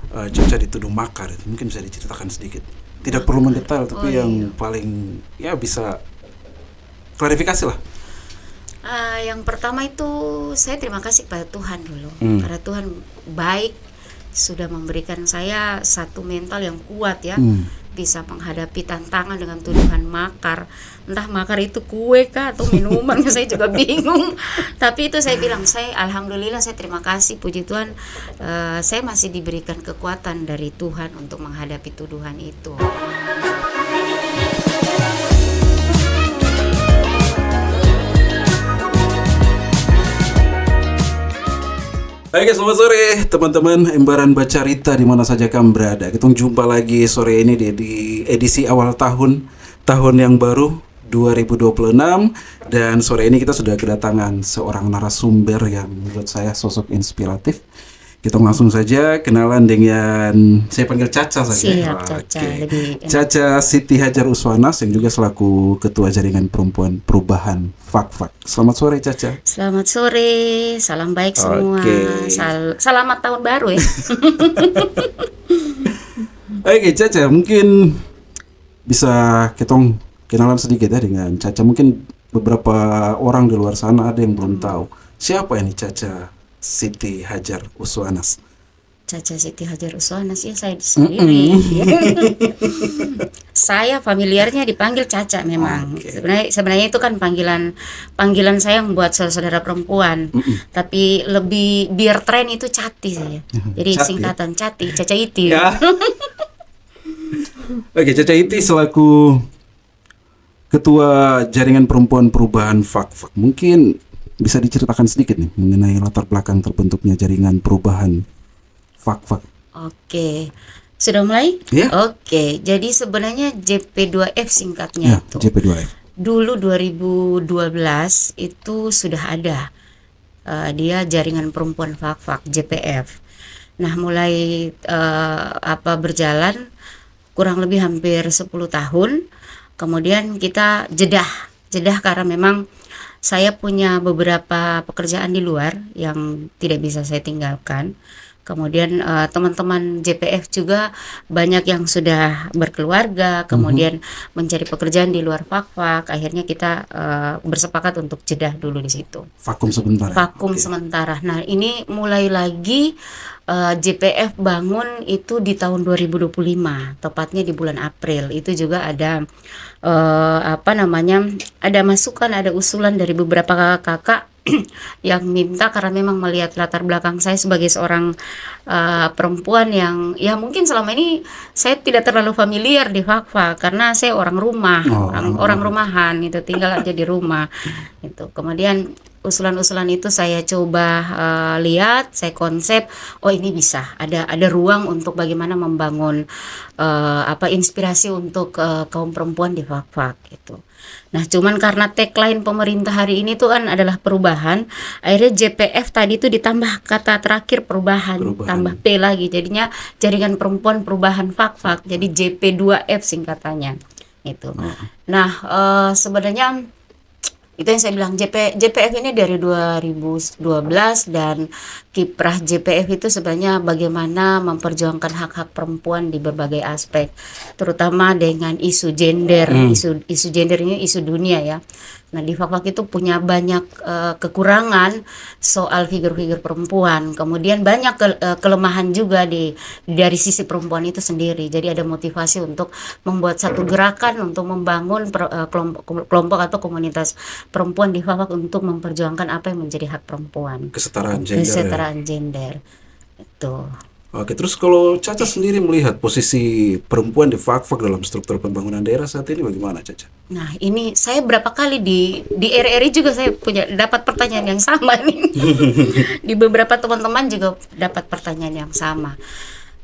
Caca dituduh makar, itu mungkin bisa diceritakan sedikit. Tidak perlu mendetail, tapi yang paling ya bisa klarifikasi lah. Yang pertama itu saya terima kasih pada Tuhan dulu, karena Tuhan baik, sudah memberikan saya satu mental yang kuat ya, bisa menghadapi tantangan dengan tuduhan makar. Entah makar itu kue kah atau minuman, saya juga bingung. Tapi itu saya bilang, alhamdulillah, saya terima kasih, puji Tuhan, saya masih diberikan kekuatan dari Tuhan untuk menghadapi tuduhan itu. Oke, selamat sore teman-teman Embaran Bacarita di mana saja kamu berada. Kita jumpa lagi sore ini di edisi awal tahun yang baru 2026, dan sore ini kita sudah kedatangan seorang narasumber yang menurut saya sosok inspiratif. Kita langsung saja kenalan dengan, saya panggil Caca saja. Siap, Caca. Caca Siti Hajar Uswanas yang juga selaku Ketua Jaringan Perempuan Perubahan FAK-FAK. Selamat sore Caca. Selamat sore, salam baik semua. Selamat tahun baru ya. Oke Caca, mungkin bisa kita kenalan sedikit ya dengan Caca. Mungkin beberapa orang di luar sana ada yang belum tahu siapa ini Caca Siti Hajar Uswanas. Caca Siti Hajar Uswanas ya saya sendiri. Saya familiarnya dipanggil Caca memang. Sebenarnya itu kan panggilan saya buat saudara perempuan. Tapi lebih biar tren itu Cati saya. Jadi Cati. Singkatan Cati, Caca Iti. Ya. Oke, Caca Iti selaku Ketua Jaringan Perempuan Perubahan FAK-FAK. Mungkin bisa diceritakan sedikit nih mengenai latar belakang terbentuknya Jaringan Perubahan FAK-FAK. Oke. Sudah mulai? Ya. Oke. Jadi sebenarnya JP2F singkatnya itu. JP2F. Dulu 2012 itu sudah ada. Dia Jaringan Perempuan FAK-FAK JPF. Nah, mulai berjalan kurang lebih hampir 10 tahun. Kemudian kita jedah karena memang saya punya beberapa pekerjaan di luar yang tidak bisa saya tinggalkan. Kemudian teman-teman JPF juga banyak yang sudah berkeluarga, kemudian mencari pekerjaan di luar FAK-FAK. Akhirnya kita bersepakat untuk jedah dulu di situ. Vakum sementara. Vakum sementara. Nah, ini mulai lagi JPF bangun itu di tahun 2025, tepatnya di bulan April. Itu juga ada ada masukan, ada usulan dari beberapa kakak yang minta, karena memang melihat latar belakang saya sebagai seorang perempuan yang ya mungkin selama ini saya tidak terlalu familiar di FAK-FAK karena saya orang rumah, orang rumahan itu, tinggal aja di rumah itu. Kemudian usulan-usulan itu saya coba lihat, saya konsep, ini bisa ada ruang untuk bagaimana membangun inspirasi untuk kaum perempuan di FAK-FAK gitu. Nah, cuman karena tagline pemerintah hari ini tuh kan adalah perubahan, akhirnya JPF tadi itu ditambah kata terakhir perubahan. Tambah P lagi, jadinya Jaringan Perempuan Perubahan FAK-FAK, jadi JP2F singkatannya itu. Nah, sebenarnya itu yang saya bilang, JPF ini dari 2012, dan kiprah JPF itu sebenarnya bagaimana memperjuangkan hak-hak perempuan di berbagai aspek, terutama dengan isu gender. Isu gender ini isu dunia ya. Nah, di FAK-FAK itu punya banyak kekurangan soal figur-figur perempuan. Kemudian banyak kelemahan juga dari sisi perempuan itu sendiri. Jadi ada motivasi untuk membuat satu gerakan untuk membangun kelompok atau komunitas perempuan di FAK-FAK untuk memperjuangkan apa yang menjadi hak perempuan. Kesetaraan gender. Itu. Oke, terus kalau Caca sendiri melihat posisi perempuan di FAK-FAK dalam struktur pembangunan daerah saat ini bagaimana, Caca? Nah, ini saya berapa kali di RRI juga saya dapat pertanyaan yang sama nih. Di beberapa teman-teman juga dapat pertanyaan yang sama.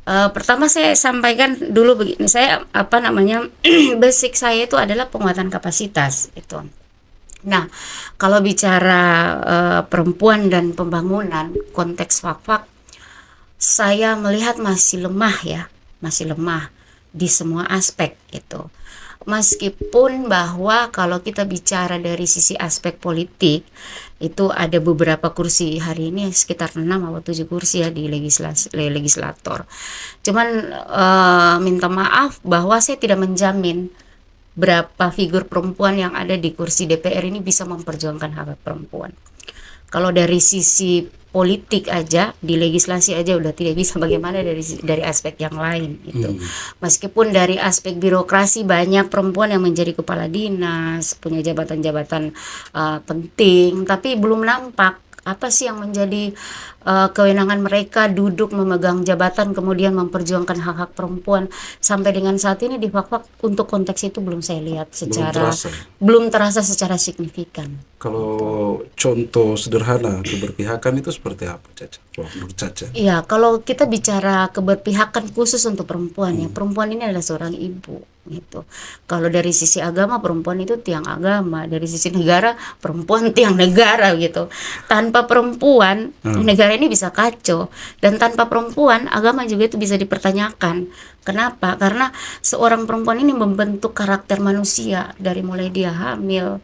Pertama saya sampaikan dulu begini, saya basic saya itu adalah penguatan kapasitas itu. Nah, kalau bicara perempuan dan pembangunan konteks FAK-FAK, saya melihat masih lemah di semua aspek itu. meskipun bahwa kalau kita bicara dari sisi aspek politik itu ada beberapa kursi hari ini sekitar 6 atau 7 kursi ya di legislator. Cuman minta maaf bahwa saya tidak menjamin berapa figur perempuan yang ada di kursi DPR ini bisa memperjuangkan hak perempuan. Kalau dari sisi politik aja, di legislasi aja udah tidak bisa, bagaimana dari aspek yang lain itu. Meskipun dari aspek birokrasi banyak perempuan yang menjadi kepala dinas, punya jabatan-jabatan penting, tapi belum nampak apa sih yang menjadi kewenangan mereka duduk memegang jabatan kemudian memperjuangkan hak-hak perempuan. Sampai dengan saat ini di Fakfak untuk konteks itu belum saya lihat secara belum terasa secara signifikan. Kalau contoh sederhana keberpihakan itu seperti apa, Caca? Menurut Caca? Iya, kalau kita bicara keberpihakan khusus untuk perempuan ya, perempuan ini adalah seorang ibu gitu. Kalau dari sisi agama perempuan itu tiang agama, dari sisi negara perempuan tiang negara gitu. Tanpa perempuan negara ini bisa kacau, dan tanpa perempuan agama juga itu bisa dipertanyakan. Kenapa? Karena seorang perempuan ini membentuk karakter manusia dari mulai dia hamil.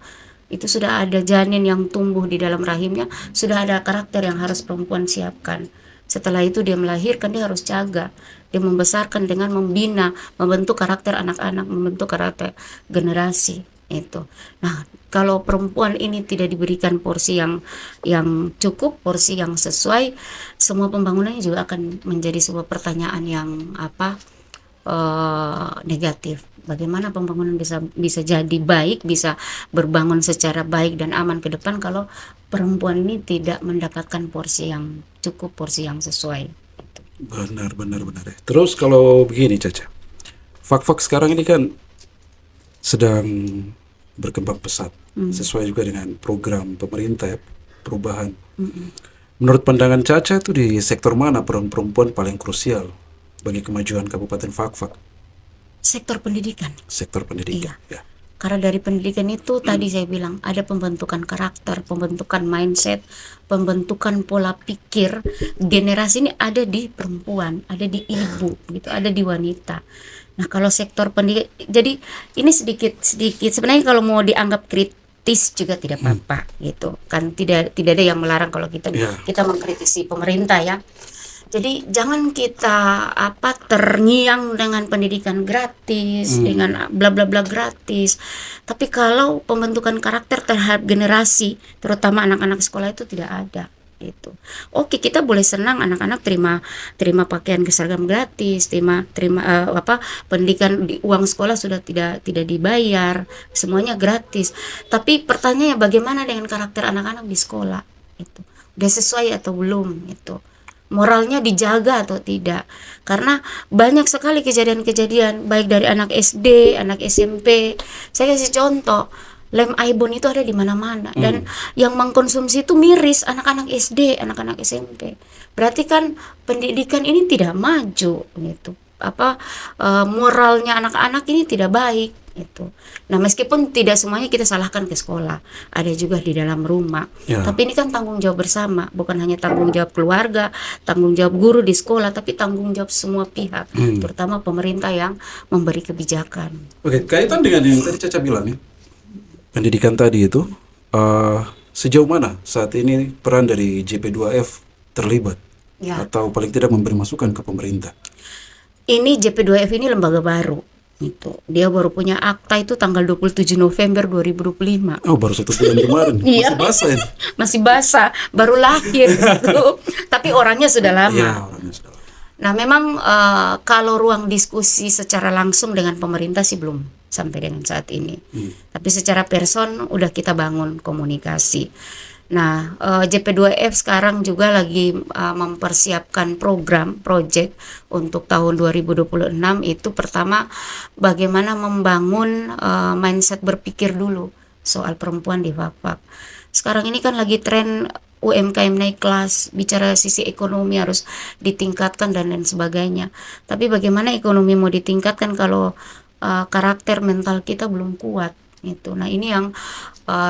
Itu sudah ada janin yang tumbuh di dalam rahimnya, sudah ada karakter yang harus perempuan siapkan. Setelah itu dia melahirkan, dia harus jaga, dia membesarkan dengan membina, membentuk karakter anak-anak, membentuk karakter generasi itu. Nah, kalau perempuan ini tidak diberikan porsi yang cukup, porsi yang sesuai, semua pembangunannya juga akan menjadi sebuah pertanyaan yang negatif. Bagaimana pembangunan bisa jadi baik, bisa berbangun secara baik dan aman ke depan kalau perempuan ini tidak mendapatkan porsi yang cukup, porsi yang sesuai. Benar ya. Terus kalau begini, Caca, Fakfak sekarang ini kan sedang berkembang pesat, sesuai juga dengan program pemerintah ya, perubahan. Menurut pandangan Caca itu di sektor mana peran perempuan paling krusial bagi kemajuan Kabupaten Fakfak? Sektor pendidikan. Sektor pendidikan. Iya. Ya. Karena dari pendidikan itu tadi saya bilang ada pembentukan karakter, pembentukan mindset, pembentukan pola pikir. Generasi ini ada di perempuan, ada di ibu, gitu, ada di wanita. Nah, kalau sektor pendidikan, jadi ini sedikit sebenarnya kalau mau dianggap kritis juga tidak apa-apa, gitu. Kan tidak ada yang melarang kalau kita mengkritisi pemerintah ya. Jadi jangan kita terngiang dengan pendidikan gratis, dengan bla bla bla gratis. Tapi kalau pembentukan karakter terhadap generasi, terutama anak-anak sekolah itu tidak ada itu. Oke, kita boleh senang anak-anak terima pakaian seragam gratis, terima pendidikan di uang sekolah sudah tidak dibayar, semuanya gratis. Tapi pertanyaannya bagaimana dengan karakter anak-anak di sekolah itu? Udah sesuai atau belum itu? Moralnya dijaga atau tidak? Karena banyak sekali kejadian-kejadian baik dari anak SD, anak SMP. Saya kasih contoh, lem Aibon itu ada di mana-mana dan yang mengkonsumsi itu miris anak-anak SD, anak-anak SMP. Berarti kan pendidikan ini tidak maju gitu. Moralnya anak-anak ini tidak baik itu. Nah, meskipun tidak semuanya kita salahkan ke sekolah, ada juga di dalam rumah. Tapi ini kan tanggung jawab bersama, bukan hanya tanggung jawab keluarga, tanggung jawab guru di sekolah, tapi tanggung jawab semua pihak, terutama pemerintah yang memberi kebijakan. Oke, kaitan dengan yang tadi Caca bilang ya, pendidikan tadi itu, sejauh mana saat ini peran dari JP2F terlibat atau paling tidak memberi masukan ke pemerintah? Ini JP2F ini lembaga baru. Itu. Dia baru punya akta itu tanggal 27 November 2025. Oh, baru 1 bulan kemarin. Masih basah ini. Masih basah, baru lahir gitu. Tapi orangnya sudah lama. Ya, orangnya sudah lama. Nah, memang kalau ruang diskusi secara langsung dengan pemerintah sih belum sampai dengan saat ini. Tapi secara person udah kita bangun komunikasi. Nah, JP2F sekarang juga lagi mempersiapkan project untuk tahun 2026 itu pertama bagaimana membangun mindset berpikir dulu soal perempuan di Fakfak. Sekarang ini kan lagi tren UMKM naik kelas, bicara sisi ekonomi harus ditingkatkan dan lain sebagainya. Tapi bagaimana ekonomi mau ditingkatkan kalau karakter mental kita belum kuat? Itu. Nah, ini yang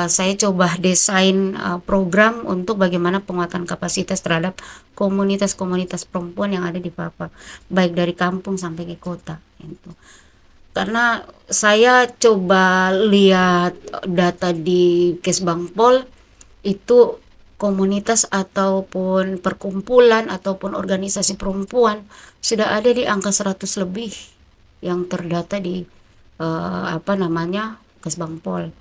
saya coba desain program untuk bagaimana penguatan kapasitas terhadap komunitas-komunitas perempuan yang ada di Fakfak, baik dari kampung sampai ke kota. Itu. Karena saya coba lihat data di Kesbangpol itu komunitas ataupun perkumpulan ataupun organisasi perempuan sudah ada di angka 100 lebih yang terdata di Kesbangpol.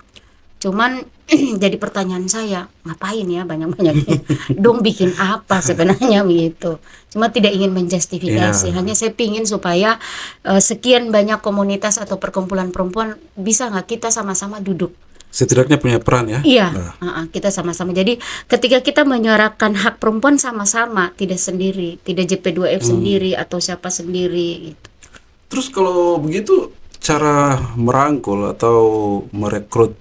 Cuman jadi pertanyaan saya, ngapain ya banyak-banyaknya? Dong bikin apa sebenarnya begitu. Cuma tidak ingin menjustifikasi, hanya saya pingin supaya sekian banyak komunitas atau perkumpulan perempuan bisa nggak kita sama-sama duduk. Setidaknya punya peran ya. Iya, kita sama-sama. Jadi ketika kita menyuarakan hak perempuan sama-sama, tidak sendiri, tidak JP2F sendiri atau siapa sendiri gitu. Terus kalau begitu cara merangkul atau merekrut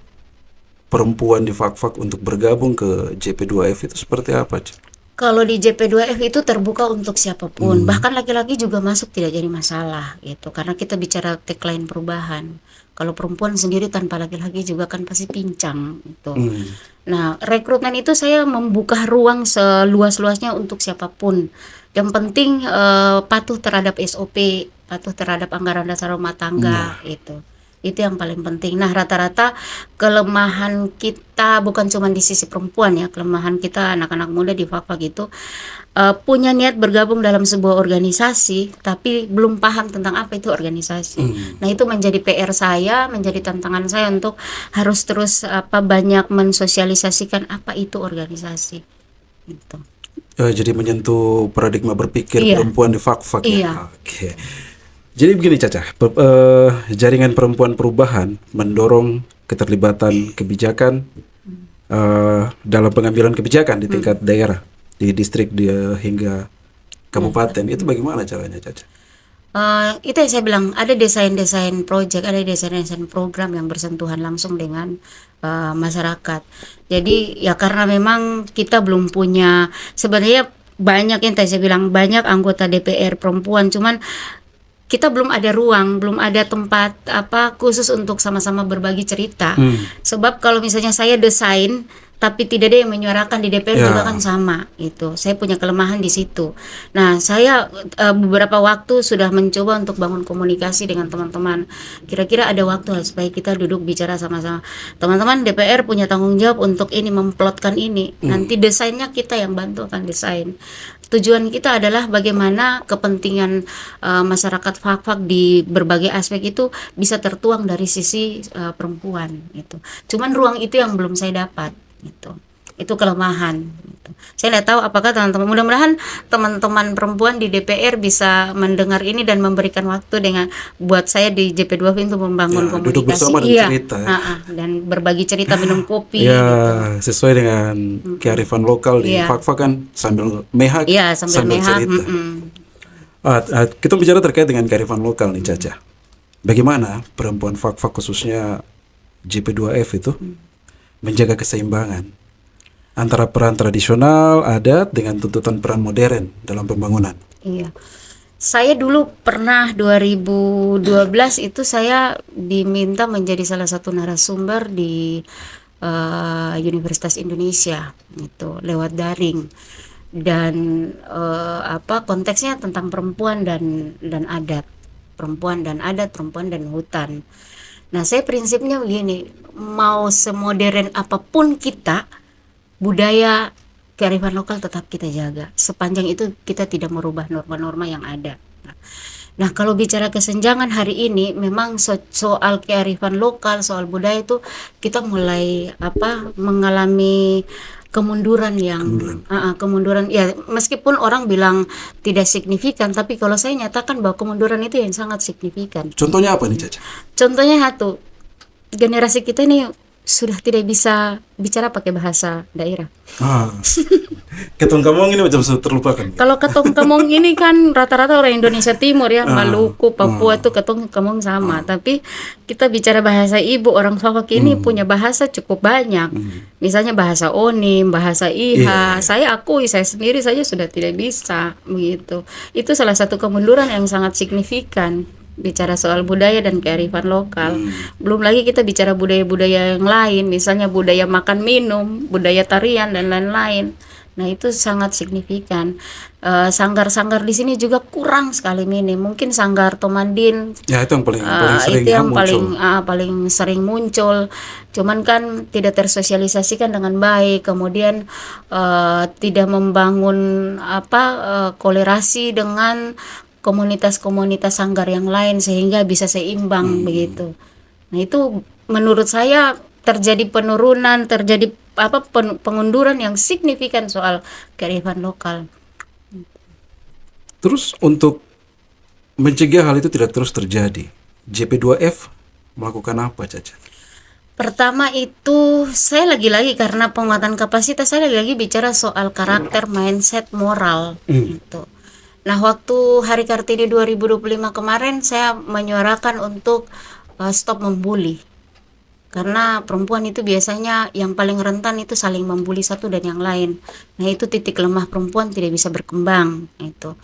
perempuan di Fak-Fak untuk bergabung ke JP2F itu seperti apa, Cik? Kalau di JP2F itu terbuka untuk siapapun, bahkan laki-laki juga masuk tidak jadi masalah gitu, karena kita bicara tagline perubahan. Kalau perempuan sendiri tanpa laki-laki juga kan pasti pincang gitu. Nah, rekrutmen itu saya membuka ruang seluas-luasnya untuk siapapun. Yang penting patuh terhadap SOP, patuh terhadap anggaran dasar rumah tangga itu. Itu yang paling penting. Nah, rata-rata kelemahan kita bukan cuma di sisi perempuan ya, kelemahan kita anak-anak muda di Fak-Fak itu punya niat bergabung dalam sebuah organisasi tapi belum paham tentang apa itu organisasi. Nah, itu menjadi PR saya, menjadi tantangan saya untuk harus terus banyak mensosialisasikan apa itu organisasi. Gitu. Jadi menyentuh paradigma berpikir perempuan di Fak-Fak ya. Oke. Jadi begini Caca, jaringan perempuan perubahan mendorong keterlibatan kebijakan dalam pengambilan kebijakan di tingkat daerah, di distrik hingga kabupaten. Itu bagaimana caranya Caca? Itu yang saya bilang, ada desain-desain project, ada desain-desain program yang bersentuhan langsung dengan masyarakat. Jadi ya karena memang kita belum punya, sebenarnya banyak yang tadi saya bilang, banyak anggota DPR perempuan, cuman kita belum ada ruang, belum ada tempat khusus untuk sama-sama berbagi cerita. Sebab kalau misalnya saya desain tapi tidak ada yang menyuarakan di DPR juga kan sama itu. Saya punya kelemahan di situ. Nah, saya beberapa waktu sudah mencoba untuk bangun komunikasi dengan teman-teman. Kira-kira ada waktu supaya kita duduk bicara sama-sama. Teman-teman DPR punya tanggung jawab untuk ini, memplotkan ini. Nanti desainnya kita yang bantu akan desain. Tujuan kita adalah bagaimana kepentingan masyarakat Fak-Fak di berbagai aspek itu bisa tertuang dari sisi perempuan gitu. Cuman ruang itu yang belum saya dapat gitu. Itu kelemahan gitu. Saya tidak tahu apakah teman-teman, mudah-mudahan teman-teman perempuan di DPR bisa mendengar ini dan memberikan waktu dengan buat saya di JP2 untuk membangun komunikasi. Duduk bersama dan cerita dan berbagi cerita, minum kopi gitu. Sesuai dengan kearifan lokal di Fak-Fak kan, sambil mehak sambil cerita. Kita bicara terkait dengan kearifan lokal nih Caca. Bagaimana perempuan Fak-Fak khususnya JP2F itu menjaga keseimbangan antara peran tradisional adat dengan tuntutan peran modern dalam pembangunan? Iya. Saya dulu pernah 2012 itu saya diminta menjadi salah satu narasumber di Universitas Indonesia itu lewat daring, dan konteksnya tentang perempuan dan adat, perempuan dan hutan. Nah, saya prinsipnya begini, mau semodern apapun kita, budaya kearifan lokal tetap kita jaga. Sepanjang itu kita tidak merubah norma-norma yang ada. Nah, kalau bicara kesenjangan hari ini, memang soal kearifan lokal, soal budaya itu kita mulai mengalami kemunduran kemunduran ya, meskipun orang bilang tidak signifikan, tapi kalau saya nyatakan bahwa kemunduran itu yang sangat signifikan. Contohnya apa nih Caca? Contohnya satu, generasi kita ini sudah tidak bisa bicara pakai bahasa daerah. Ketong Kamong ini macam sudah terlupakan. Kalau Ketong Kamong ini kan rata-rata orang Indonesia Timur ya, Maluku, Papua tuh Ketong Kamong sama. Tapi kita bicara bahasa ibu, orang Fak-Fak ini punya bahasa cukup banyak. Misalnya bahasa Onim, bahasa Iha. Saya sendiri saja sudah tidak bisa begitu. Itu salah satu kemunduran yang sangat signifikan. Bicara soal budaya dan kearifan lokal. Belum lagi kita bicara budaya-budaya yang lain, misalnya budaya makan minum, budaya tarian dan lain-lain. Nah itu sangat signifikan. Sanggar-sanggar di sini juga kurang sekali minim. Mungkin sanggar Tomandin Ya itu yang paling sering itu ya yang muncul. paling sering muncul. Cuman kan tidak tersosialisasikan dengan baik. Kemudian tidak membangun kolerasi dengan komunitas-komunitas sanggar yang lain sehingga bisa seimbang begitu. Nah itu menurut saya terjadi penurunan, terjadi pengunduran yang signifikan soal kearifan lokal. Terus untuk mencegah hal itu tidak terus terjadi, JP2F melakukan apa, Caca? Pertama itu saya lagi-lagi karena penguatan kapasitas, saya lagi-lagi bicara soal karakter, mindset, moral gitu. Nah, waktu Hari Kartini 2025 kemarin saya menyuarakan untuk stop membuli. Karena perempuan itu biasanya yang paling rentan itu saling membuli satu dan yang lain. Nah, itu titik lemah perempuan, tidak bisa berkembang itu.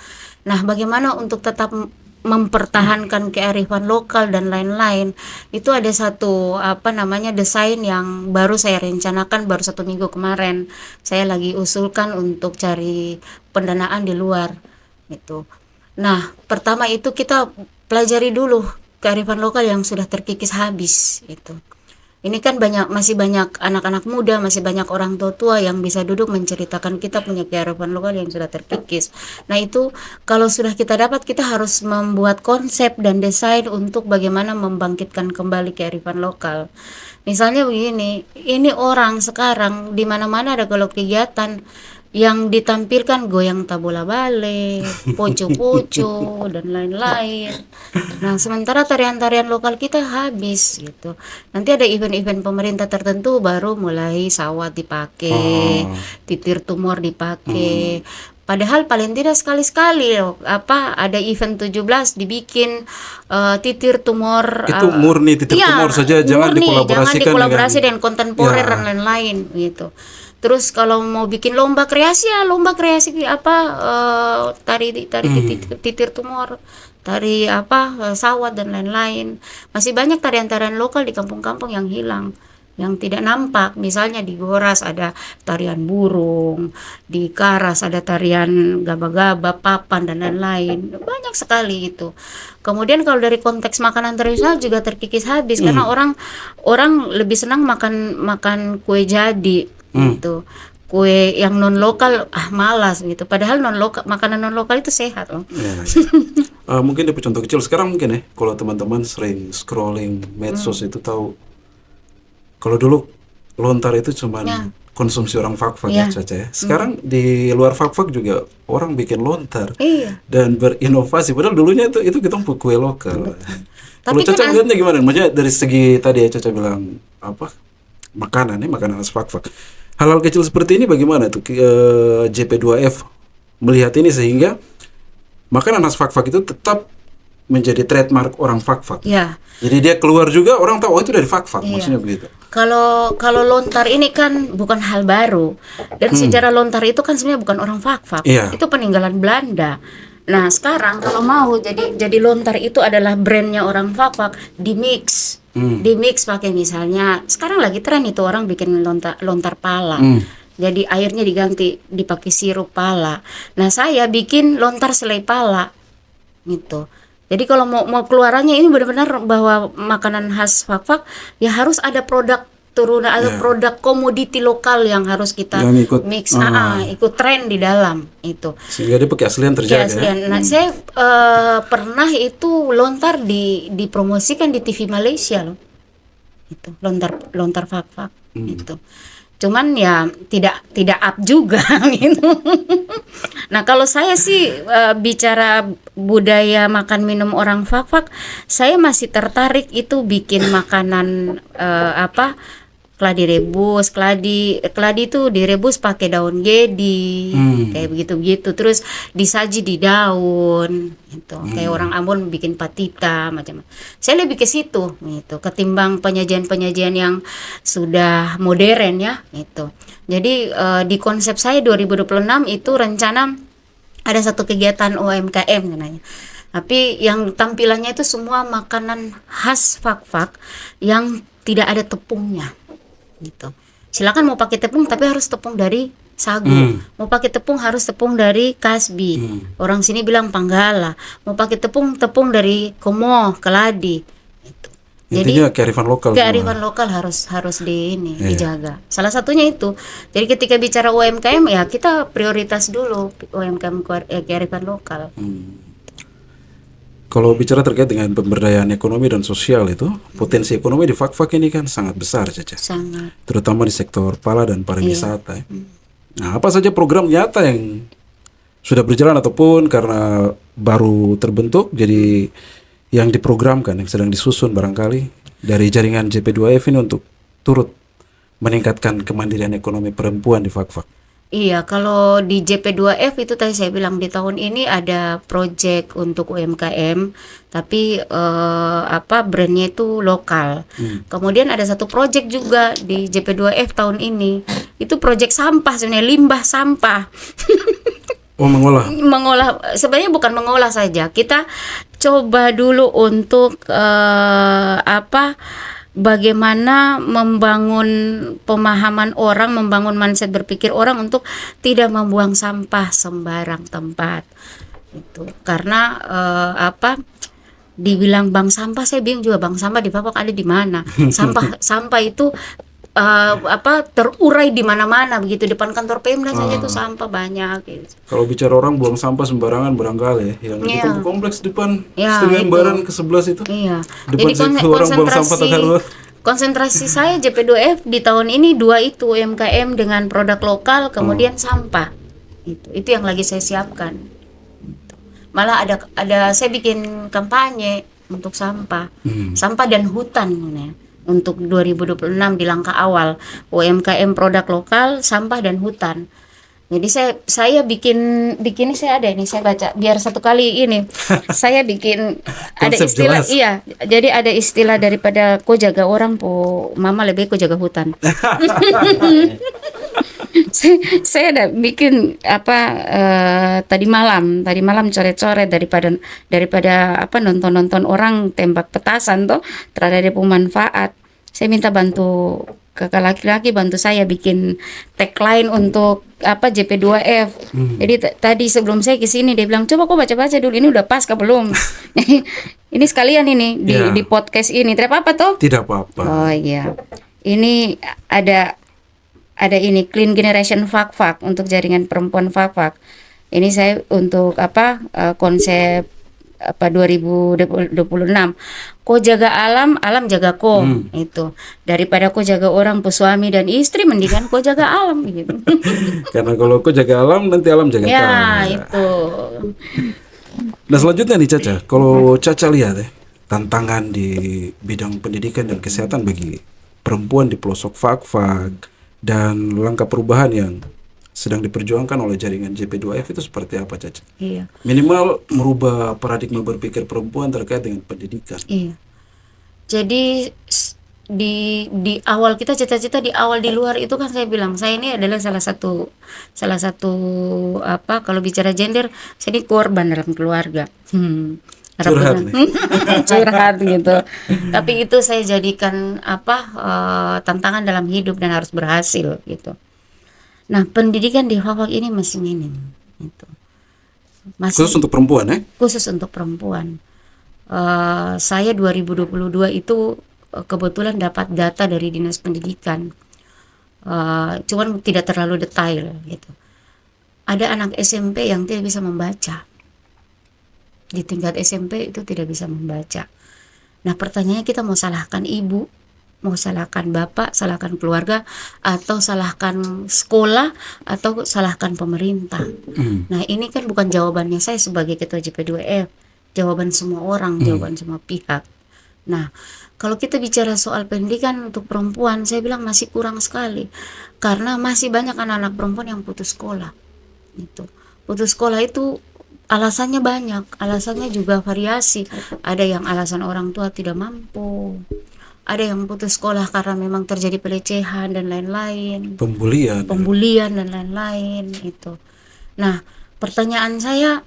Nah, bagaimana untuk tetap mempertahankan kearifan lokal dan lain-lain, itu ada satu desain yang baru saya rencanakan baru 1 minggu kemarin. Saya lagi usulkan untuk cari pendanaan di luar itu. Nah, pertama itu kita pelajari dulu kearifan lokal yang sudah terkikis habis itu. Ini kan masih banyak anak-anak muda, masih banyak orang tua yang bisa duduk menceritakan kita punya kearifan lokal yang sudah terkikis. Nah itu kalau sudah kita dapat, kita harus membuat konsep dan desain untuk bagaimana membangkitkan kembali kearifan lokal. Misalnya begini, ini orang sekarang di mana-mana ada kalau kegiatan yang ditampilkan goyang tabola bale, poco-poco dan lain-lain. Nah, sementara tarian-tarian lokal kita habis gitu. Nanti ada event-event pemerintah tertentu baru mulai sawat dipakai, titir tumor dipakai. Padahal paling tidak sekali-sekali ada event 17 dibikin titir tumor Itu murni titik tumor saja, jangan dikolaborasikan dengan kontemporer dan lain-lain gitu. Terus kalau mau bikin lomba kreasi titir tumor, tari sawat dan lain-lain. Masih banyak tarian-tarian lokal di kampung-kampung yang hilang, yang tidak nampak. Misalnya di Goras ada tarian burung, di Karas ada tarian gaba-gaba, papan dan lain-lain. Banyak sekali itu. Kemudian kalau dari konteks makanan tradisional juga terkikis habis karena orang lebih senang makan kue jadi gitu. Kue yang non lokal malas gitu. Padahal makanan non lokal itu sehat loh. Mungkin dapat contoh kecil sekarang mungkin ya, kalau teman-teman sering scrolling medsos itu tahu. Kalau dulu lontar itu cuma konsumsi orang Fak-Fak ya Caca ya. Sekarang di luar Fak-Fak juga orang bikin lontar dan berinovasi. Padahal dulunya itu kita kue lokal. Kalau Caca lihatnya gimana? Maksudnya dari segi tadi ya Caca bilang makanan khas Fak-Fak. Hal-hal kecil seperti ini bagaimana tuh JP2F melihat ini sehingga makanan khas Fak-Fak itu tetap menjadi trademark orang Fak-Fak. Ya. Jadi dia keluar juga orang tahu itu dari Fak-Fak, maksudnya begitu. Kalau lontar ini kan bukan hal baru dan sejarah lontar itu kan sebenarnya bukan orang Fak-Fak. Itu peninggalan Belanda. Nah, sekarang kalau mau jadi lontar itu adalah brandnya orang Fak-Fak, dimix pakai misalnya sekarang lagi tren itu orang bikin lontar pala. Jadi airnya dipakai sirup pala. Nah, saya bikin lontar selai pala gitu. Jadi kalau mau keluarannya ini benar-benar bahwa makanan khas Fak-Fak ya harus ada produk turunan atau produk komoditi lokal yang harus kita mix, ikut tren di dalam itu. Sehingga dia pakai aslian terjaga. Nah, saya pernah itu lontar dipromosikan di TV Malaysia loh. Itu lontar Fak-Fak itu. Cuman ya tidak up juga gitu. Nah, kalau saya sih bicara budaya makan minum orang Fak-Fak, saya masih tertarik itu bikin makanan keladi rebus. Keladi itu direbus pakai daun gedi, kayak begitu-begitu. Terus disaji di daun, gitu. Kayak orang Ambon bikin patita macam-macam. Saya lebih ke situ, gitu. Ketimbang penyajian-penyajian yang sudah modern ya, itu. Jadi di konsep saya 2026 itu rencana ada satu kegiatan UMKM namanya. Tapi yang tampilannya itu semua makanan khas Fak-Fak yang tidak ada tepungnya. Gitu. Silakan mau pakai tepung tapi harus tepung dari sagu. Mau pakai tepung harus tepung dari Kasbi. Orang sini bilang Panggala. Mau pakai tepung dari Komo, Keladi. Itu. Jadi Intinya kearifan lokal. kearifan lokal harus dijaga. Salah satunya itu. Jadi ketika bicara UMKM ya kita prioritas dulu UMKM kearifan lokal. Kalau bicara terkait dengan pemberdayaan ekonomi dan sosial itu, potensi ekonomi di Fak-Fak ini kan sangat besar, Caca. Sangat. Terutama di sektor pala dan pariwisata. Ya. Nah, apa saja program nyata yang sudah berjalan ataupun karena baru terbentuk, jadi yang diprogramkan, yang sedang disusun barangkali dari jaringan JP2F ini untuk turut meningkatkan kemandirian ekonomi perempuan di Fak-Fak? Iya, kalau di JP2F itu tadi saya bilang di tahun ini ada project untuk UMKM, tapi brandnya itu lokal. Kemudian ada satu project juga di JP2F tahun ini, itu project sampah sebenarnya, limbah sampah. Oh, mengolah. Sebenarnya bukan mengolah saja, kita coba dulu untuk bagaimana membangun pemahaman orang, membangun mindset berpikir orang untuk tidak membuang sampah sembarang tempat. Itu karena dibilang bank sampah, saya bingung juga bank sampah di Papua ada di mana. Sampah itu terurai di mana-mana begitu, depan kantor Pemda saja itu sampah banyak gitu. Kalau bicara orang buang sampah sembarangan barangkali yang di kompleks depan itu. Stadion Baran ke-11 itu. Iya. Depan Jadi orang buang sampah terharu. Konsentrasi saya JP2F di tahun ini 2 itu, UMKM dengan produk lokal, kemudian sampah. Itu yang lagi saya siapkan. Malah ada saya bikin kampanye untuk sampah. Sampah dan hutan ya. Untuk 2026 di langkah awal UMKM produk lokal, sampah dan hutan. Jadi saya bikin saya ada ini, saya baca biar satu kali ini saya bikin ada istilah jelas. Iya, jadi ada istilah daripada ko jaga orang po mama lebih ko jaga hutan. saya ada bikin tadi malam coret-coret daripada nonton orang tembak petasan tuh terhadap pemanfaat. Saya minta bantu kakak laki-laki bantu saya bikin tagline untuk JP2F. Jadi tadi sebelum saya ke sini dia bilang coba kok baca-baca dulu ini udah pas kah belum? Ini sekalian ini di podcast ini. Tidak apa-apa toh? Tidak apa-apa. Oh iya. Ini ada ini Clean Generation Fak-Fak untuk jaringan perempuan Fak-Fak. Ini saya untuk konsep 2026. Ko jaga alam, alam jaga ko. Itu. Daripada ko jaga orang suami dan istri, mendingan ko jaga alam gitu. Karena kalau ko jaga alam nanti alam jaga kamu. Ya, itu. Nah, selanjutnya nih Caca, kalau Caca lihat tantangan di bidang pendidikan dan kesehatan bagi perempuan di pelosok Fak-Fak dan langkah perubahan yang sedang diperjuangkan oleh jaringan JP2F itu seperti apa, Caca? Iya. Minimal merubah paradigma berpikir perempuan terkait dengan pendidikan. Iya. Jadi di awal kita cita-cita di awal di luar itu kan saya bilang saya ini adalah salah satu kalau bicara gender saya ini korban dalam keluarga. Curhat nih. Curhat gitu. Tapi itu saya jadikan tantangan dalam hidup dan harus berhasil gitu. Nah, pendidikan di Fak-Fak ini masih minim gitu. Khusus untuk perempuan ya? Khusus untuk perempuan. Saya 2022 itu kebetulan dapat data dari Dinas Pendidikan. Cuman tidak terlalu detail gitu. Ada anak SMP yang tidak bisa membaca. Di tingkat SMP itu tidak bisa membaca. Nah, pertanyaannya kita mau salahkan ibu, mau salahkan bapak, salahkan keluarga, atau salahkan sekolah, atau salahkan pemerintah. Nah, ini kan bukan jawabannya saya sebagai ketua JP2F, jawaban semua orang, jawaban semua pihak. Nah, kalau kita bicara soal pendidikan untuk perempuan, saya bilang masih kurang sekali, karena masih banyak anak-anak perempuan yang putus sekolah. Itu putus sekolah itu alasannya banyak, alasannya juga variasi. Ada yang alasan orang tua tidak mampu, ada yang putus sekolah karena memang terjadi pelecehan dan lain-lain, pembulian dan lain-lain itu. Nah, pertanyaan saya,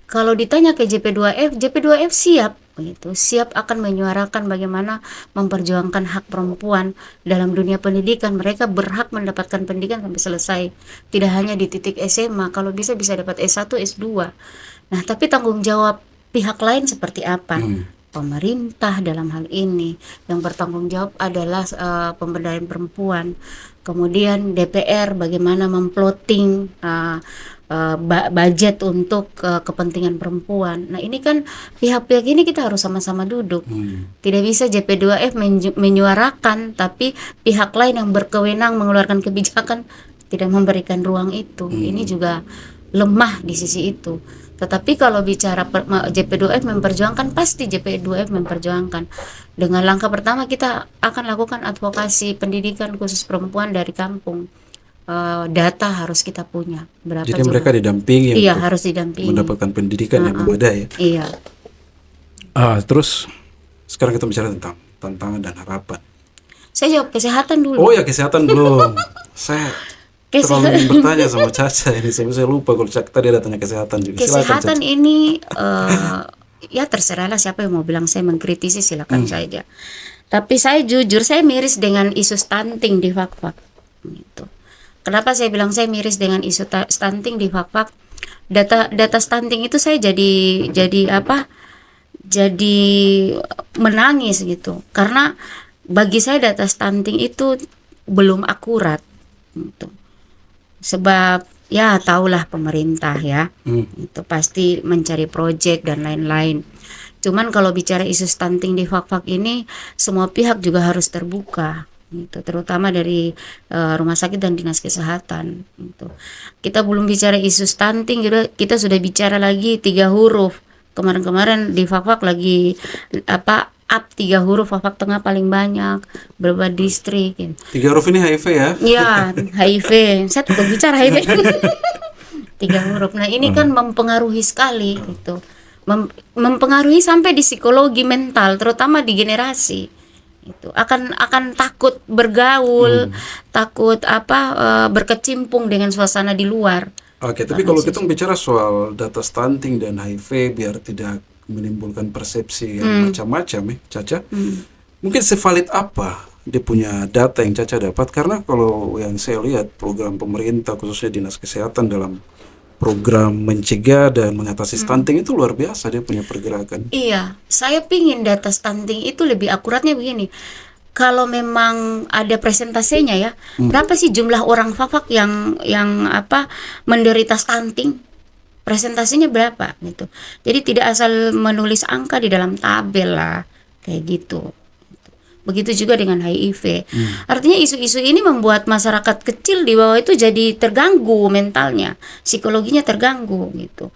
kalau ditanya ke JP2F siap gitu, siap akan menyuarakan bagaimana memperjuangkan hak perempuan dalam dunia pendidikan. Mereka berhak mendapatkan pendidikan sampai selesai, tidak hanya di titik SMA, kalau bisa dapat S1, S2. Nah, tapi tanggung jawab pihak lain seperti apa? Pemerintah dalam hal ini yang bertanggung jawab adalah pemberdayaan perempuan. Kemudian DPR bagaimana memploting budget untuk kepentingan perempuan. Nah, ini kan pihak-pihak ini kita harus sama-sama duduk. Tidak bisa JP2F menyuarakan tapi pihak lain yang berkewenang mengeluarkan kebijakan tidak memberikan ruang itu. Ini juga lemah di sisi itu. Tetapi kalau bicara JP2F memperjuangkan, pasti JP2F memperjuangkan. Dengan langkah pertama kita akan lakukan advokasi pendidikan khusus perempuan dari kampung. Data harus kita punya berapa. Jadi mereka didampingi iya, untuk harus didampingi mendapatkan pendidikan yang memadai ya. Iya. Terus sekarang kita bicara tentang tantangan dan harapan. Saya jawab kesehatan dulu. Oh ya, kesehatan belum. Saya terlalu ingin bertanya sama Caca ini, saya lupa kalau Caca tadi ada tanya kesehatan juga. Kesehatan ini ya terserahlah siapa yang mau bilang saya mengkritisi, silakan saja. Tapi saya jujur, saya miris dengan isu stunting di Fakfak gitu. Kenapa saya bilang saya miris dengan isu stunting di Fakfak? Data stunting itu saya jadi menangis gitu. Karena bagi saya data stunting itu belum akurat gitu. Sebab ya tahulah pemerintah ya, itu pasti mencari proyek dan lain-lain. Cuman kalau bicara isu stunting di Fakfak ini, semua pihak juga harus terbuka gitu, terutama dari rumah sakit dan dinas kesehatan gitu. Kita belum bicara isu stunting gitu, kita sudah bicara lagi 3 huruf. Kemarin-kemarin di Fakfak lagi up 3 huruf, Fakfak Tengah paling banyak, beberapa distrik gitu. 3 huruf ini HIV ya? Iya, HIV. Saya tuh bicara HIV. 3 huruf. Nah, ini kan mempengaruhi sekali gitu. Mempengaruhi sampai di psikologi mental, terutama di generasi. Itu akan takut bergaul, takut berkecimpung dengan suasana di luar. Oke, tapi kalau kita bicara soal data stunting dan HIV biar tidak menimbulkan persepsi yang macam-macam Caca, mungkin sevalid apa dia punya data yang Caca dapat? Karena kalau yang saya lihat program pemerintah khususnya dinas kesehatan dalam program mencegah dan mengatasi stunting itu luar biasa, dia punya pergerakan. Iya, saya pingin data stunting itu lebih akuratnya begini. Kalau memang ada presentasinya ya, berapa sih jumlah orang Fakfak yang menderita stunting? Presentasinya berapa gitu. Jadi tidak asal menulis angka di dalam tabel lah kayak gitu. Begitu juga dengan HIV. Artinya isu-isu ini membuat masyarakat kecil di bawah itu jadi terganggu mentalnya, psikologinya terganggu gitu.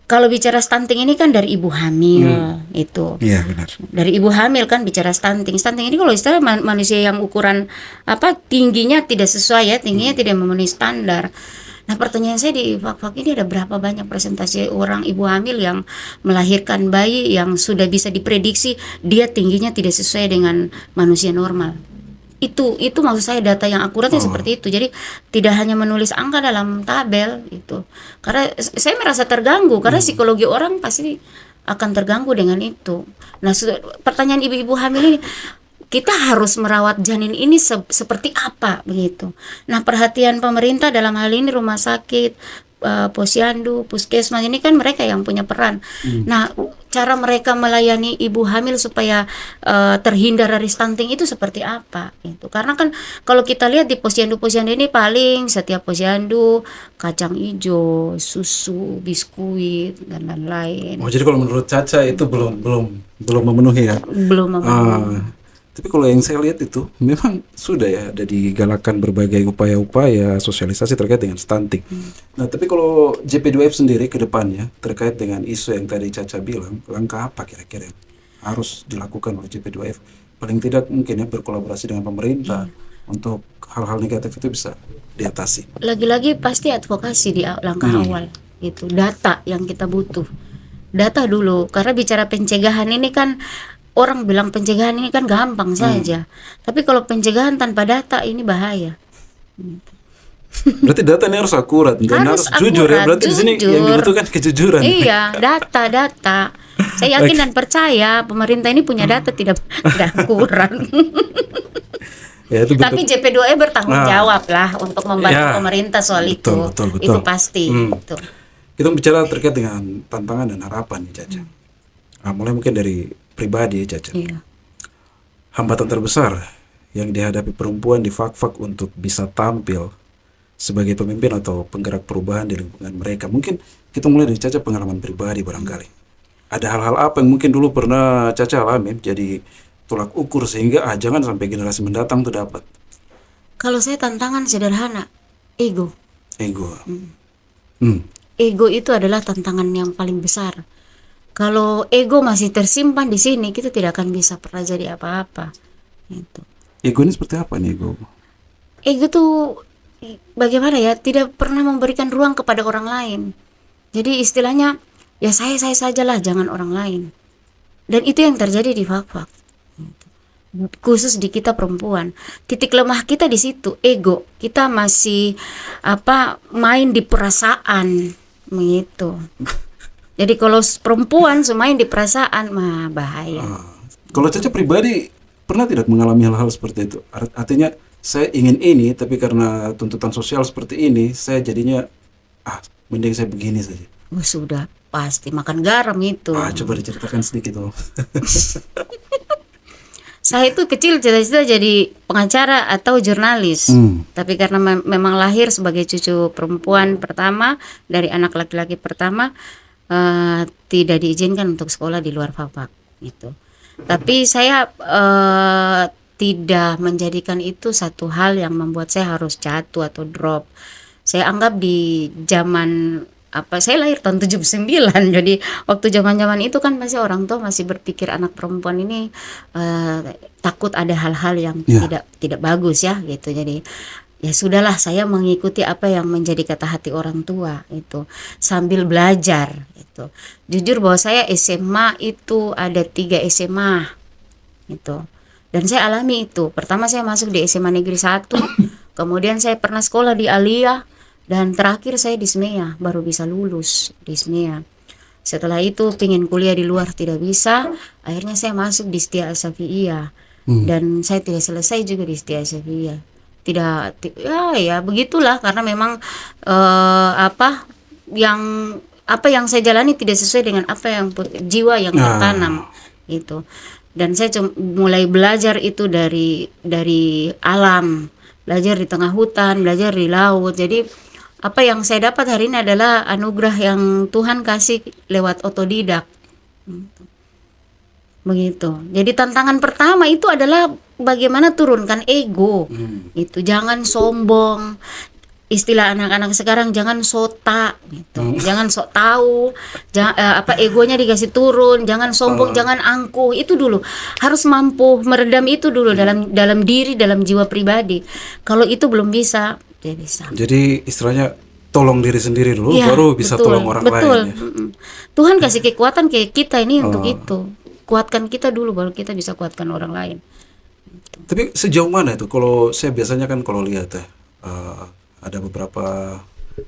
Kalau bicara stunting ini kan dari ibu hamil itu. Iya, benar. Dari ibu hamil kan bicara stunting. Stunting ini kalau istilah manusia yang ukuran tingginya tidak sesuai ya, tingginya tidak memenuhi standar. Nah, pertanyaan saya di Fakfak ini ada berapa banyak presentasi orang ibu hamil yang melahirkan bayi yang sudah bisa diprediksi dia tingginya tidak sesuai dengan manusia normal. Itu maksud saya data yang akuratnya seperti itu. Jadi tidak hanya menulis angka dalam tabel itu. Karena saya merasa terganggu karena psikologi orang pasti akan terganggu dengan itu. Nah, pertanyaan ibu-ibu hamil ini, kita harus merawat janin ini seperti apa begitu. Nah, perhatian pemerintah dalam hal ini rumah sakit, posyandu, puskesmas ini kan mereka yang punya peran. Nah, cara mereka melayani ibu hamil supaya terhindar dari stunting itu seperti apa gitu. Karena kan kalau kita lihat di posyandu-posyandu ini paling setiap posyandu kacang hijau, susu, biskuit dan lain-lain. Oh, jadi kalau menurut Caca itu belum memenuhi ya? Belum memenuhi. Tapi kalau yang saya lihat itu memang sudah ya ada digalakan berbagai upaya-upaya sosialisasi terkait dengan stunting. Nah, tapi kalau JP2F sendiri ke depannya terkait dengan isu yang tadi Caca bilang, langkah apa kira-kira yang harus dilakukan oleh JP2F? Paling tidak mungkin ya berkolaborasi dengan pemerintah untuk hal-hal negatif itu bisa diatasi. Lagi-lagi pasti advokasi di langkah awal itu, data yang kita butuh. Data dulu, karena bicara pencegahan ini kan orang bilang pencegahan ini kan gampang saja. Tapi kalau pencegahan tanpa data ini bahaya. Berarti data ini harus akurat dan harus jujur ya. akurat, Berarti di sini yang jujur. dibutuhkan kejujuran. Iya, data. Saya yakin dan percaya pemerintah ini punya data tidak kurang. Ya, itu betul. Tapi JP2E bertanggung Nah. jawab lah untuk membantu Ya, pemerintah soal betul, itu. betul. Itu pasti. Itu. Kita bicara terkait dengan tantangan dan harapan nih Caca. Nah, mulai mungkin dari pribadi ya Caca. Iya. Hambatan terbesar yang dihadapi perempuan di fak-fak untuk bisa tampil sebagai pemimpin atau penggerak perubahan di lingkungan mereka. Mungkin kita mulai dari Caca pengalaman pribadi barangkali. Ada hal-hal apa yang mungkin dulu pernah Caca alami jadi tolak ukur sehingga jangan sampai generasi mendatang tuh dapat Kalau saya tantangan sederhana, ego. ego. Ego itu adalah tantangan yang paling besar. Kalau ego masih tersimpan di sini, kita tidak akan bisa pernah jadi apa-apa. Gitu. Ego ini seperti apa nih ego? Ego tuh bagaimana ya, tidak pernah memberikan ruang kepada orang lain. Jadi istilahnya ya saya sajalah, jangan orang lain. Dan itu yang terjadi di fak-fak. Khusus di kita perempuan, titik lemah kita di situ, ego. Kita masih main di perasaan begitu. Jadi kalau perempuan main di perasaan mah bahaya. Kalau Caca pribadi pernah tidak mengalami hal-hal seperti itu? Artinya saya ingin ini tapi karena tuntutan sosial seperti ini saya jadinya mending saya begini saja. Oh, sudah pasti makan garam itu. Coba diceritakan sedikit dong. Saya itu kecil cita-cita jadi pengacara atau jurnalis. Tapi karena memang lahir sebagai cucu perempuan pertama dari anak laki-laki pertama, tidak diizinkan untuk sekolah di luar fak-fak gitu. Tapi saya tidak menjadikan itu satu hal yang membuat saya harus jatuh atau drop. Saya anggap di zaman saya lahir tahun 79, jadi waktu zaman-zaman itu kan masih orang tua masih berpikir anak perempuan ini takut ada hal-hal yang tidak bagus ya gitu. Jadi ya sudahlah, saya mengikuti apa yang menjadi kata hati orang tua itu sambil belajar itu. Jujur bahwa saya SMA itu ada 3 SMA gitu. Dan saya alami itu. Pertama saya masuk di SMA Negeri 1, kemudian saya pernah sekolah di Alia, dan terakhir saya di SMEA, baru bisa lulus di SMEA. Setelah itu pingin kuliah di luar tidak bisa, akhirnya saya masuk di Setia Asafiyah. Dan saya tidak selesai juga di Setia Asafiyah. Ya begitulah, karena memang apa yang saya jalani tidak sesuai dengan apa yang jiwa yang tertanam itu. Dan saya mulai belajar itu dari alam, belajar di tengah hutan, belajar di laut. Jadi apa yang saya dapat hari ini adalah anugerah yang Tuhan kasih lewat otodidak. Begitu. Jadi tantangan pertama itu adalah bagaimana turunkan ego. Itu jangan sombong. Istilah anak-anak sekarang jangan sota gitu. Jangan sok tahu. Egonya dikasih turun, jangan sombong, jangan angkuh. Itu dulu. Harus mampu meredam itu dulu dalam diri, dalam jiwa pribadi. Kalau itu belum bisa, tidak bisa. Jadi istilahnya tolong diri sendiri dulu baru bisa tolong orang lain. Ya? Tuhan kasih kekuatan ke kita ini untuk itu. Kuatkan kita dulu baru kita bisa kuatkan orang lain. Tapi sejauh mana itu? Kalau saya biasanya kan kalau lihat ada beberapa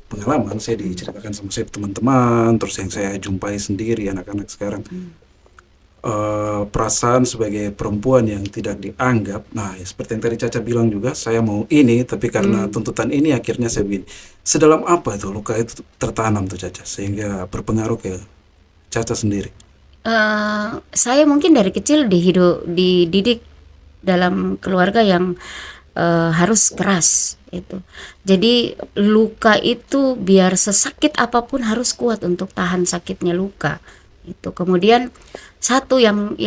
pengalaman saya diceritakan sama saya teman-teman, terus yang saya jumpai sendiri anak-anak sekarang, perasaan sebagai perempuan yang tidak dianggap. Nah, ya, seperti yang tadi Caca bilang juga, saya mau ini tapi karena tuntutan ini akhirnya saya begini. Sedalam apa itu luka itu tertanam tuh Caca sehingga berpengaruh ke Caca sendiri? Saya mungkin dari kecil dididik dalam keluarga yang harus keras itu. Jadi luka itu biar sesakit apapun harus kuat untuk tahan sakitnya luka itu. Kemudian satu yang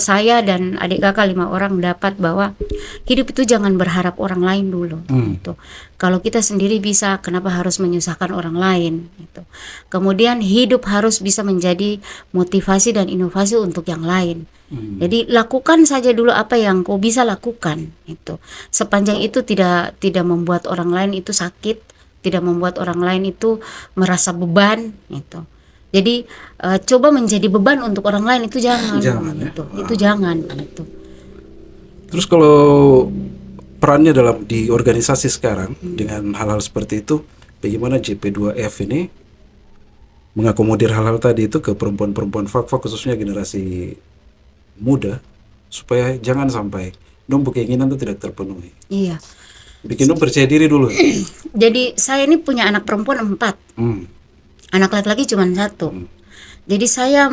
saya dan adik kakak 5 orang dapat bahwa hidup itu jangan berharap orang lain dulu gitu. Kalau kita sendiri bisa, kenapa harus menyusahkan orang lain gitu. Kemudian hidup harus bisa menjadi motivasi dan inovasi untuk yang lain. Jadi lakukan saja dulu apa yang kau bisa lakukan itu. Sepanjang itu tidak membuat orang lain itu sakit, tidak membuat orang lain itu merasa beban gitu. Jadi coba menjadi beban untuk orang lain itu jangan gitu. Itu jangan gitu. Terus kalau perannya dalam di organisasi sekarang dengan hal-hal seperti itu, bagaimana JP2F ini mengakomodir hal-hal tadi itu ke perempuan-perempuan fak-fak khususnya generasi muda supaya jangan sampai dong keinginan itu tidak terpenuhi. Iya. Bikin dong percaya diri dulu. Jadi saya ini punya anak perempuan 4, anak laki-laki cuma 1. Jadi saya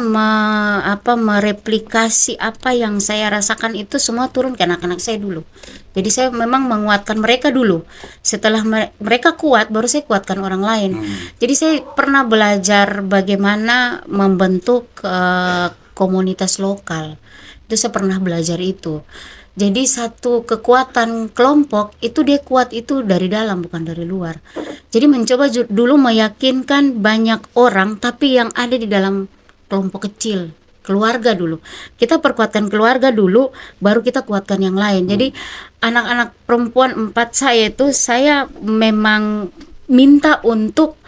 mereplikasi apa yang saya rasakan itu semua turun ke anak-anak saya dulu. Jadi saya memang menguatkan mereka dulu. Setelah mereka kuat, baru saya kuatkan orang lain. Jadi saya pernah belajar bagaimana membentuk komunitas lokal. Itu saya pernah belajar itu. Jadi satu kekuatan kelompok itu dia kuat itu dari dalam bukan dari luar. Jadi mencoba dulu meyakinkan banyak orang tapi yang ada di dalam kelompok kecil, keluarga dulu. Kita perkuatkan keluarga dulu baru kita kuatkan yang lain. Jadi anak-anak perempuan 4 saya itu saya memang minta untuk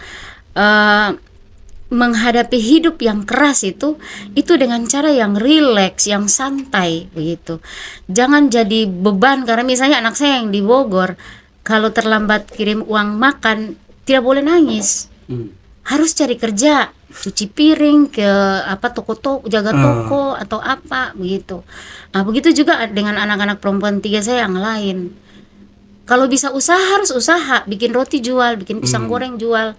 menghadapi hidup yang keras itu dengan cara yang rileks, yang santai begitu. Jangan jadi beban karena misalnya anak saya yang di Bogor kalau terlambat kirim uang makan tidak boleh nangis. Harus cari kerja, cuci piring ke toko-toko, jaga toko atau apa begitu. Nah, begitu juga dengan anak-anak perempuan 3 saya yang lain. Kalau bisa usaha harus usaha, bikin roti jual, bikin pisang goreng jual.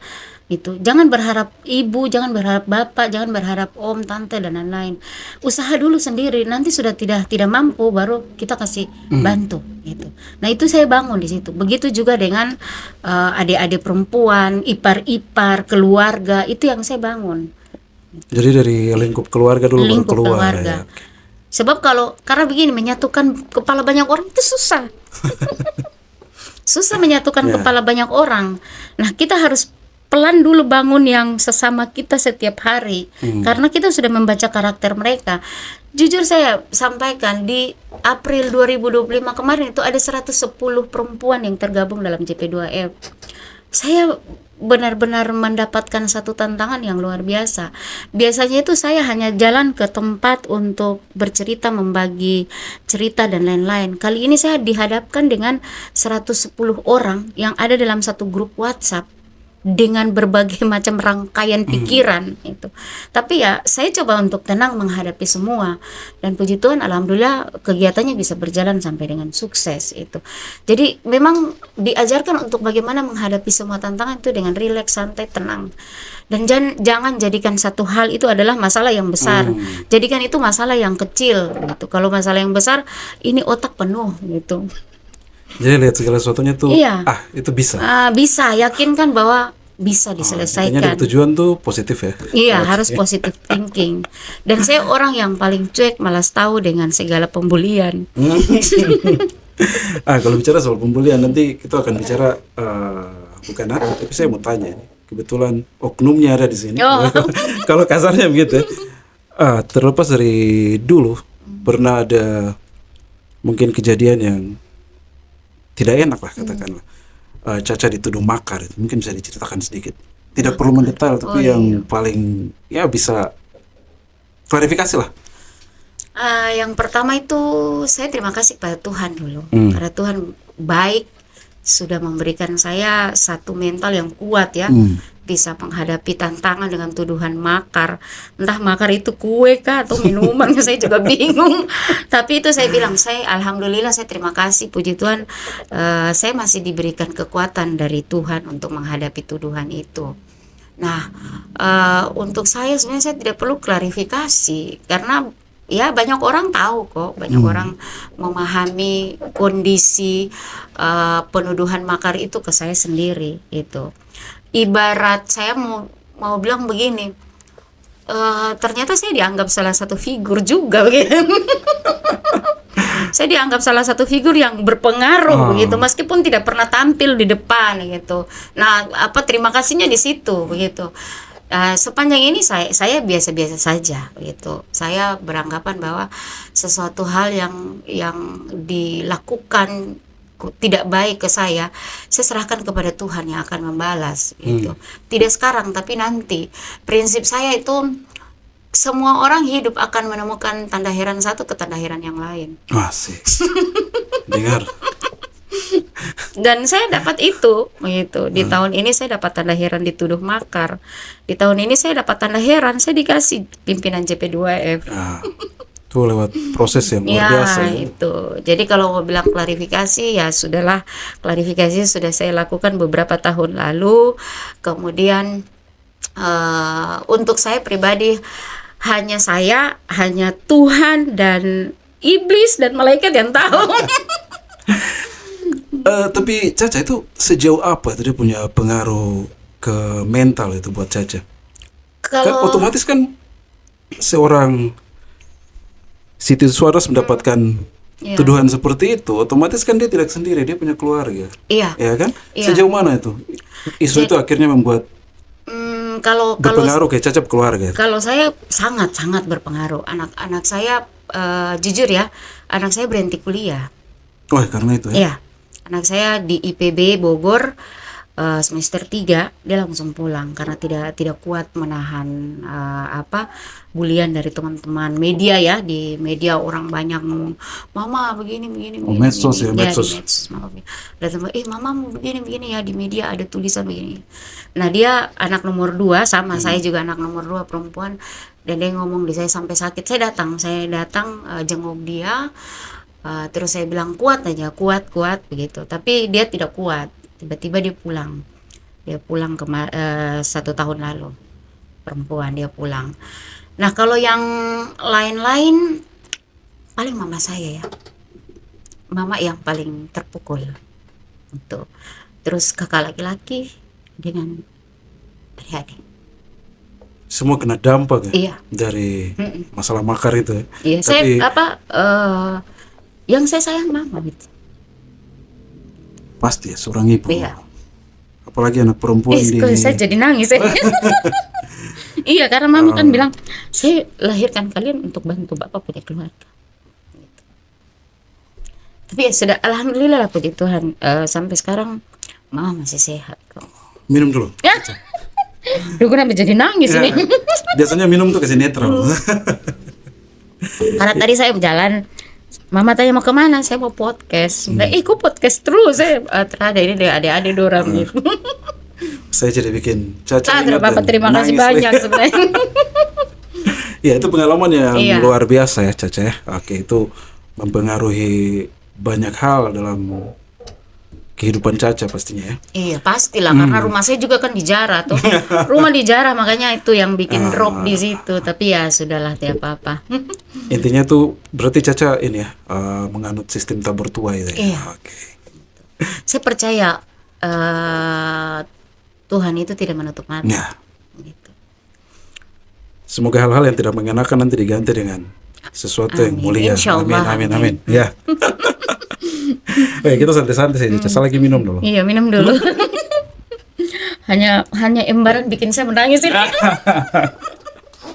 Gitu. Jangan berharap ibu, jangan berharap bapak, jangan berharap om, tante dan lain-lain. Usaha dulu sendiri, nanti sudah tidak mampu baru kita kasih bantu gitu. Nah, itu saya bangun di situ. Begitu juga dengan adik-adik perempuan, ipar-ipar, keluarga, itu yang saya bangun. Jadi dari lingkup keluarga dulu Lingkup baru keluar keluarga. ya. Sebab karena begini menyatukan kepala banyak orang itu susah. Susah menyatukan kepala banyak orang. Nah, kita harus pelan dulu bangun yang sesama kita setiap hari karena kita sudah membaca karakter mereka. Jujur saya sampaikan di April 2025 kemarin itu ada 110 perempuan yang tergabung dalam JP2F. Saya benar-benar mendapatkan satu tantangan yang luar biasa. Biasanya itu saya hanya jalan ke tempat untuk bercerita, membagi cerita dan lain-lain. Kali ini saya dihadapkan dengan 110 orang yang ada dalam satu grup WhatsApp dengan berbagai macam rangkaian pikiran itu. Tapi ya saya coba untuk tenang menghadapi semua dan puji Tuhan alhamdulillah kegiatannya bisa berjalan sampai dengan sukses itu. Jadi memang diajarkan untuk bagaimana menghadapi semua tantangan itu dengan rileks, santai, tenang. Dan jangan jadikan satu hal itu adalah masalah yang besar. Jadikan itu masalah yang kecil gitu. Kalau masalah yang besar ini otak penuh gitu. Jadi lihat segala sesuatunya tuh, itu bisa. Bisa, yakinkan bahwa bisa diselesaikan. Intinya tujuan tuh positif ya. Iya, harus positive thinking. Dan saya orang yang paling cuek, malas tahu dengan segala pembulian. Kalau bicara soal pembulian nanti kita akan bicara bukan tapi saya mau tanya nih. Kebetulan oknumnya ada di sini. Kalau kasarnya begitu. Terlepas dari dulu pernah ada mungkin kejadian yang tidak enak lah katakanlah. Caca dituduh makar itu mungkin bisa diceritakan sedikit. Tidak perlu mendetail tapi yang paling ya bisa klarifikasi lah. Yang pertama itu saya terima kasih pada Tuhan dulu. Karena Tuhan baik sudah memberikan saya satu mental yang kuat ya. Bisa menghadapi tantangan dengan tuduhan makar. Entah makar itu kue kah atau minuman, saya juga bingung. Tapi itu saya bilang, alhamdulillah saya terima kasih, puji Tuhan, saya masih diberikan kekuatan dari Tuhan untuk menghadapi tuduhan itu. Nah, untuk saya sebenarnya saya tidak perlu klarifikasi karena ya banyak orang tahu kok, banyak orang memahami kondisi penuduhan makar itu ke saya sendiri itu. Ibarat saya mau bilang begini, ternyata saya dianggap salah satu figur juga begitu. Saya dianggap salah satu figur yang berpengaruh begitu, meskipun tidak pernah tampil di depan gitu. Nah, terima kasihnya di situ begitu. Sepanjang ini saya biasa-biasa saja begitu. Saya beranggapan bahwa sesuatu hal yang dilakukan tidak baik ke saya serahkan kepada Tuhan yang akan membalas gitu. Tidak sekarang tapi nanti. Prinsip saya itu semua orang hidup akan menemukan tanda heran satu ke tanda heran yang lain. Asik. Dengar. Dan saya dapat itu begitu. Di tahun ini saya dapat tanda heran dituduh makar. Di tahun ini saya dapat tanda heran, saya dikasih pimpinan JP2F. Nah, itu lewat proses yang luar Ya, biasa ya. itu. Jadi kalau mau bilang klarifikasi, ya sudahlah, klarifikasi sudah saya lakukan beberapa tahun lalu. Kemudian untuk saya pribadi, hanya Tuhan dan iblis dan malaikat yang tahu. Tapi Caca itu sejauh apa itu dia punya pengaruh ke mental itu buat Caca? Kan Kalau otomatis kan seorang Siti Suarez mendapatkan Iya. tuduhan seperti itu, otomatis kan dia tidak sendiri, dia punya keluarga, iya, ya kan? Iya. Sejauh mana itu isu itu akhirnya membuat kalau berpengaruh ke Caca keluarga? kalau saya sangat berpengaruh. Anak-anak saya jujur ya, anak saya berhenti kuliah. Wah, karena itu ya. Iya, anak saya di IPB Bogor semester 3 dia langsung pulang karena tidak kuat menahan bulian dari teman-teman media ya. Di media orang banyak ngomong, mama begini medsos ya, begini." Iya, medsos. di medsos mama begini. Ada teman, mama begini ya, di media ada tulisan begini. Nah, dia anak nomor 2 sama saya juga anak nomor 2 perempuan, dan dia ngomong di saya sampai sakit. Saya datang jenguk dia. Terus saya bilang kuat aja, kuat begitu. Tapi dia tidak kuat. Tiba-tiba dia pulang. Dia pulang 1 tahun lalu. Perempuan, dia pulang. Nah, kalau yang lain-lain paling mama saya ya. Mama yang paling terpukul. Gitu. Terus kakak laki-laki dengan adik-adik. Semua kena dampak ya Iya. dari masalah makar itu ya. Iya, Tapi yang saya sayang mama gitu. pasti ya seorang ibu. Iya. Apalagi anak perempuan di Kok saya jadi nangis ya. Iya, karena mama kan bilang, saya lahirkan kalian untuk bantu bapak punya keluarga. Gitu. Tapi ya sudah, alhamdulillah lah puji Tuhan, sampai sekarang mama masih sehat kok. minum dulu. Ya, duh, kenapa jadi nangis Ya, ini? biasanya minum tuh kasih netral. Karena tadi saya berjalan, mama tanya mau kemana, saya mau podcast. Nah, kok podcast terus, saya terada ini dia adik-adik dorang gitu. Saya jadi bikin Caca ingat Bapak dan terima kasih nangis. banyak sebenarnya. Ya, itu pengalaman yang Iya. luar biasa ya Caca ya. Oke, itu mempengaruhi banyak hal dalam kehidupan Caca pastinya ya. Iya, pastilah, karena rumah saya juga kan dijarah tuh. Rumah dijarah, makanya itu yang bikin drop di situ. Tapi ya sudahlah, tidak apa-apa. Intinya tuh berarti Caca ini ya menganut sistem tabur tuai itu ya. Iya. Oke. Saya percaya Tuhan itu tidak menutup mata. Nah, Gitu. semoga hal-hal yang tidak mengenakan nanti diganti dengan sesuatu yang Amin. mulia. Insya Allah, Amin. Ya. Oke, kita santai-santai saja. Caca lagi minum dulu. Iya, minum dulu. hanya embaran bikin saya menangis ini.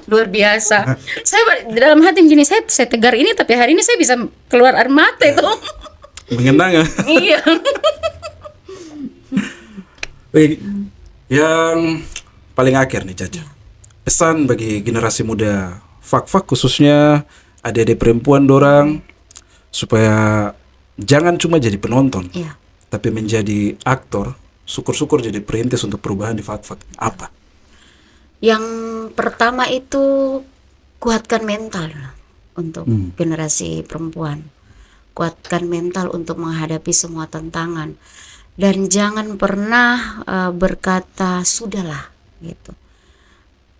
Luar biasa. Saya dalam hati begini, saya tegar ini, tapi hari ini saya bisa keluar air mata itu. Mengenang ya. Iya. Oke, yang paling akhir nih Caca. Pesan bagi generasi muda fak-fak khususnya adik-adik perempuan dorang supaya jangan cuma jadi penonton, Iya. tapi menjadi aktor. Syukur-syukur jadi perintis untuk perubahan di fak-fak. Apa? Yang pertama itu kuatkan mental untuk generasi perempuan. Kuatkan mental untuk menghadapi semua tantangan. Dan jangan pernah berkata sudahlah gitu.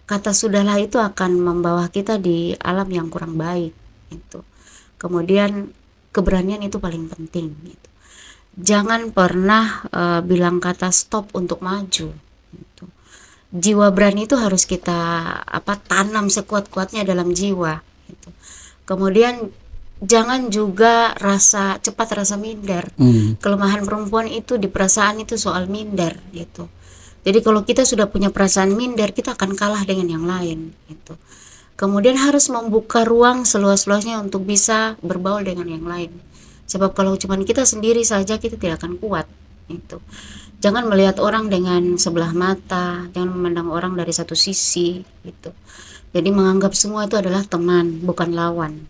Kata sudahlah itu akan membawa kita di alam yang kurang baik gitu. Kemudian keberanian itu paling penting gitu. Jangan pernah bilang kata stop untuk maju gitu. Jiwa berani itu harus kita tanam sekuat-kuatnya dalam jiwa gitu. Kemudian jangan juga cepat rasa minder. Kelemahan perempuan itu di perasaan itu soal minder gitu. Jadi kalau kita sudah punya perasaan minder, kita akan kalah dengan yang lain gitu. Kemudian harus membuka ruang seluas-luasnya untuk bisa berbaur dengan yang lain. Sebab kalau cuma kita sendiri saja, kita tidak akan kuat gitu. jangan melihat orang dengan sebelah mata, jangan memandang orang dari satu sisi gitu. Jadi menganggap semua itu adalah teman, bukan lawan.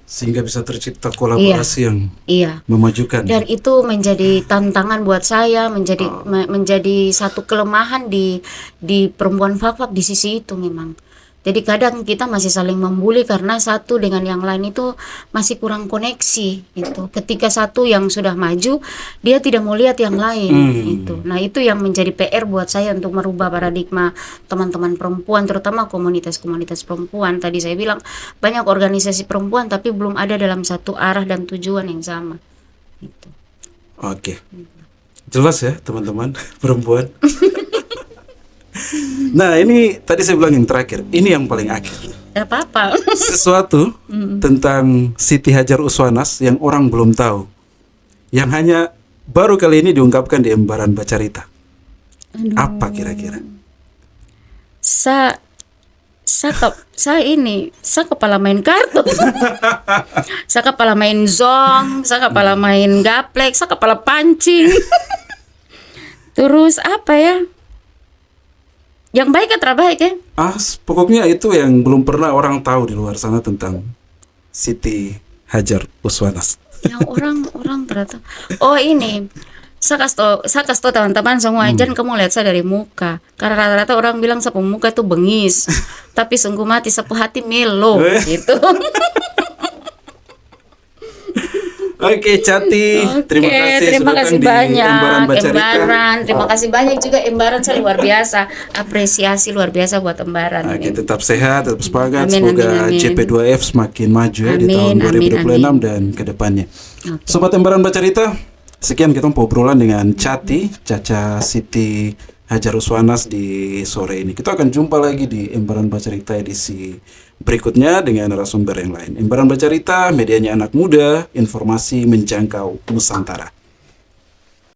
Sehingga bisa tercipta kolaborasi yang Iya. memajukan. Dan itu menjadi tantangan buat saya, menjadi satu kelemahan di perempuan Fak-Fak di sisi itu memang. Jadi kadang kita masih saling membuli karena satu dengan yang lain itu masih kurang koneksi itu. Ketika satu yang sudah maju, dia tidak mau lihat yang lain itu. Nah, itu yang menjadi PR buat saya untuk merubah paradigma teman-teman perempuan, terutama komunitas-komunitas perempuan. Tadi saya bilang banyak organisasi perempuan tapi belum ada dalam satu arah dan tujuan yang sama. Gitu. Oke. Jelas ya, teman-teman perempuan. Nah, ini tadi saya bilang yang terakhir, ini yang paling akhir. Gak apa-apa. Sesuatu tentang Siti Hajar Uswanas yang orang belum tahu, yang hanya baru kali ini diungkapkan di Embaran Bacarita. Apa kira-kira? Saya kepala main kartu. Saya kepala main zong, saya kepala main gaplek, saya kepala pancing. Terus apa ya? Yang baik atau baik ya? Pokoknya itu yang belum pernah orang tahu di luar sana tentang Siti Hajar Uswanas. Yang orang ternyata. Oh ini, saya kasih tau teman-teman semua, jangan kamu lihat saya dari muka. Karena rata-rata orang bilang sapu muka itu bengis, tapi sungguh mati sapu hati melo gitu. Oke, Cati, terima kasih sudah datang di banyak Embaran Bacarita. Embaran, terima kasih banyak juga Embaran, saya luar biasa, apresiasi luar biasa buat Embaran. Oke, tetap sehat, tetap semangat. Amin, Semoga amin, amin. JP2F semakin maju ya di Amin, tahun 2026 amin. dan ke depannya. Oke. Sobat Embaran Bacarita, sekian kita obrolan dengan Cati, Caca Siti Hajar Uswanas di sore ini. Kita akan jumpa lagi di Embaran Bacarita edisi berikutnya dengan narasumber yang lain. Embaran Bacarita, medianya anak muda, informasi menjangkau Nusantara.